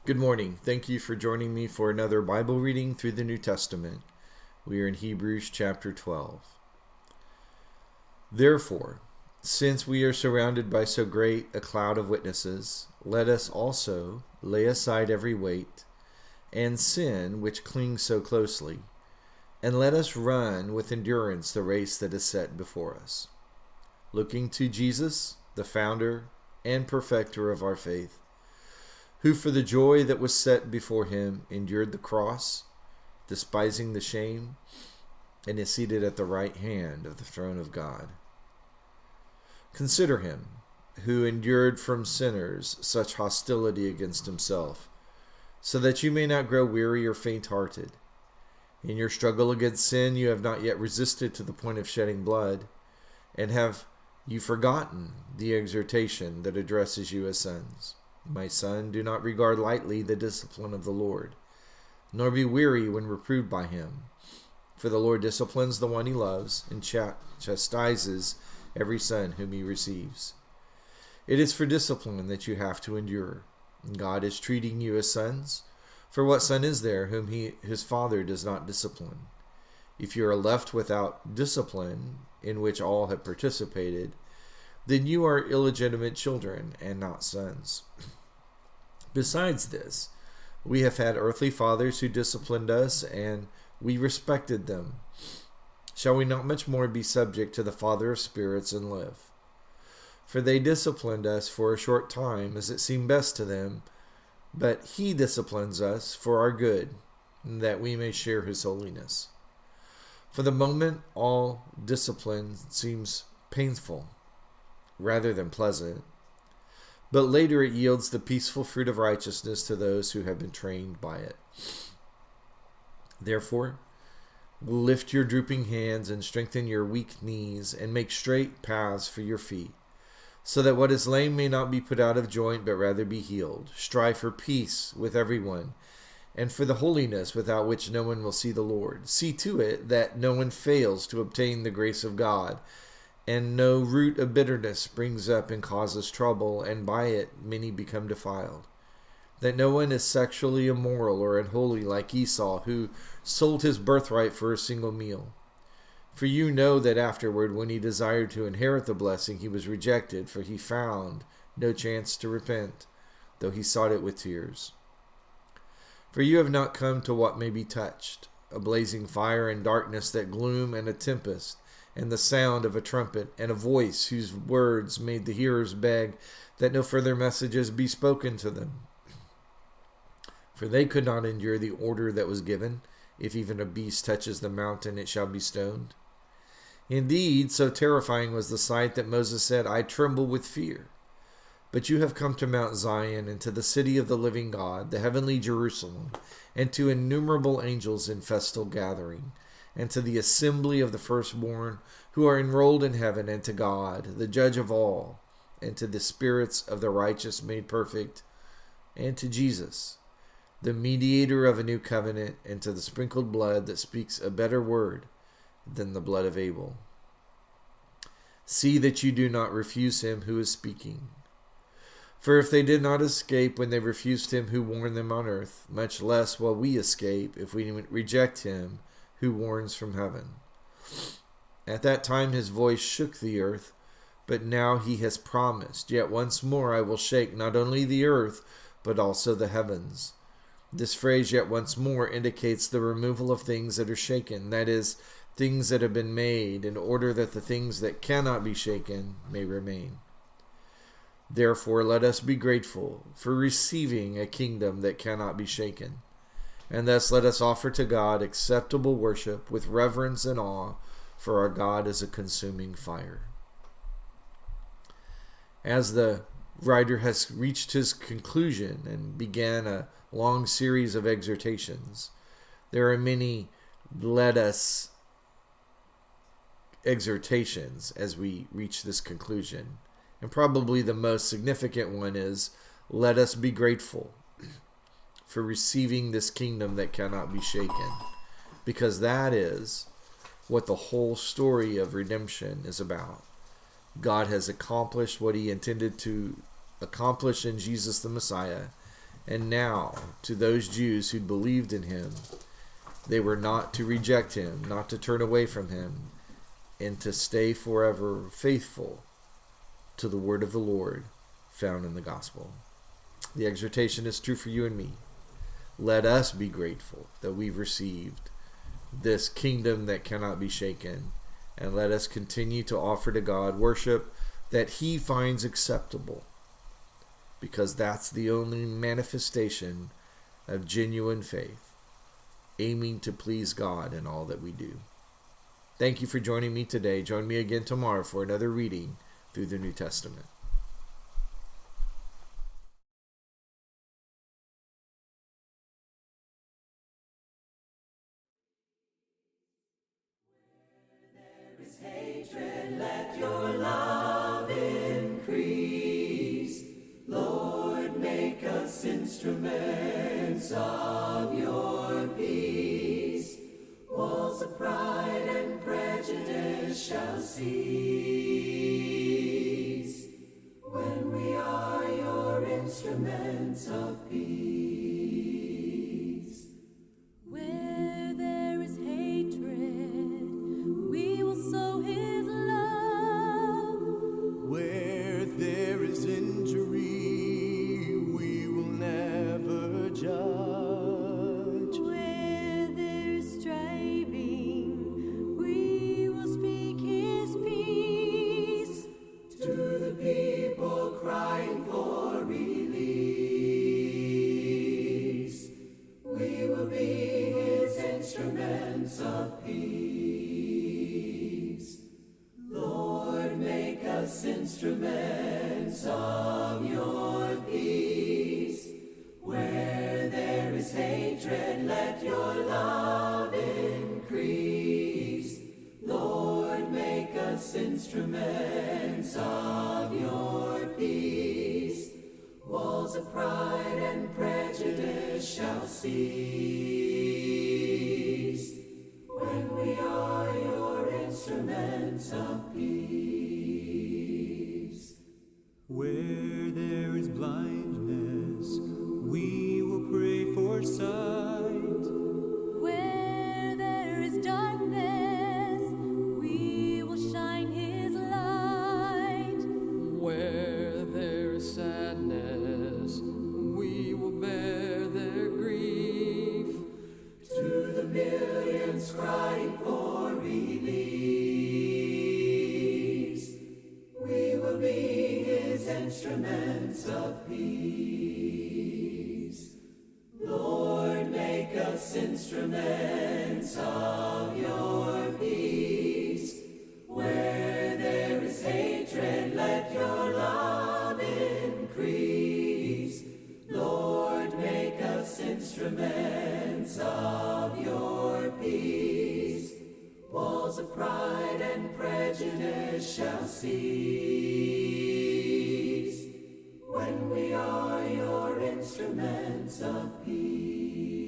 Good morning. Thank you for joining me for another Bible reading through the New Testament. We are in Hebrews chapter 12. Therefore, since we are surrounded by so great a cloud of witnesses, let us also lay aside every weight and sin which clings so closely, and let us run with endurance the race that is set before us, looking to Jesus, the founder and perfecter of our faith, who for the joy that was set before him endured the cross, despising the shame, and is seated at the right hand of the throne of God. Consider him who endured from sinners such hostility against himself, so that you may not grow weary or faint-hearted. In your struggle against sin you have not yet resisted to the point of shedding blood, and have you forgotten the exhortation that addresses you as sons? My son, do not regard lightly the discipline of the Lord, nor be weary when reproved by him. For the Lord disciplines the one he loves, and chastises every son whom he receives. It is for discipline that you have to endure. God is treating you as sons. For what son is there whom his father does not discipline? If you are left without discipline, in which all have participated, then you are illegitimate children and not sons. Besides this, we have had earthly fathers who disciplined us, and we respected them. Shall we not much more be subject to the Father of spirits and live? For they disciplined us for a short time, as it seemed best to them, but he disciplines us for our good, that we may share his holiness. For the moment, all discipline seems painful rather than pleasant, but later it yields the peaceful fruit of righteousness to those who have been trained by it. Therefore, lift your drooping hands and strengthen your weak knees, and make straight paths for your feet, so that what is lame may not be put out of joint, but rather be healed. Strive for peace with everyone, and for the holiness without which no one will see the Lord. See to it that no one fails to obtain the grace of God, and no root of bitterness springs up and causes trouble, and by it many become defiled. That no one is sexually immoral or unholy like Esau, who sold his birthright for a single meal. For you know that afterward, when he desired to inherit the blessing, he was rejected, for he found no chance to repent, though he sought it with tears. For you have not come to what may be touched, a blazing fire and darkness that gloom, and a tempest, and the sound of a trumpet, and a voice whose words made the hearers beg that no further messages be spoken to them. For they could not endure the order that was given, if even a beast touches the mountain, it shall be stoned. Indeed, so terrifying was the sight that Moses said, I tremble with fear. But you have come to Mount Zion, and to the city of the living God, the heavenly Jerusalem, and to innumerable angels in festal gathering, and to the assembly of the firstborn who are enrolled in heaven, and to God, the judge of all, and to the spirits of the righteous made perfect, and to Jesus, the mediator of a new covenant, and to the sprinkled blood that speaks a better word than the blood of Abel. See that you do not refuse him who is speaking. For if they did not escape when they refused him who warned them on earth, much less will we escape if we reject him who warns from heaven. At that time his voice shook the earth, but now he has promised, yet once more I will shake not only the earth, but also the heavens. This phrase, yet once more, indicates the removal of things that are shaken, that is, things that have been made, in order that the things that cannot be shaken may remain. Therefore, let us be grateful for receiving a kingdom that cannot be shaken. And thus let us offer to God acceptable worship with reverence and awe, for our God is a consuming fire. As the writer has reached his conclusion and began a long series of exhortations, there are many let us exhortations as we reach this conclusion. And probably the most significant one is, let us be grateful for receiving this kingdom that cannot be shaken, because that is what the whole story of redemption is about. God has accomplished what he intended to accomplish in Jesus the Messiah, And now, to those Jews who believed in him, they were not to reject him, not to turn away from him, and to stay forever faithful to the word of the Lord found in the gospel. The exhortation is true for you and me. Let us be grateful that we've received this kingdom that cannot be shaken, and let us continue to offer to God worship that he finds acceptable, because that's the only manifestation of genuine faith, aiming to please God in all that we do. Thank you for joining me today. Join me again tomorrow for another reading through the New Testament. Hatred, let your love increase. Lord, make us instruments of your peace. Walls of pride and prejudice shall cease when we are your instruments of peace. Where there is hatred, we will sow his love. Where there is injury, we will never judge. Where there is striving, we will speak his peace. To the people crying for release, we will be his instruments of peace. Lord, make us instruments of your peace. Where there is hatred, let your love increase. Lord, make us instruments of your peace. Walls of pride and prejudice shall cease when we are your instruments of peace. Where there is blindness, we will pray for sight. Where there is darkness, we will shine his light. Where there is sadness, we will bear their grief. To the millions crying for release, we will be his instruments of peace. Lord, make us instruments of your peace. Where there is hatred, let your love increase. Lord, make us instruments of your peace. Walls of pride and prejudice shall cease when we are your instruments of peace.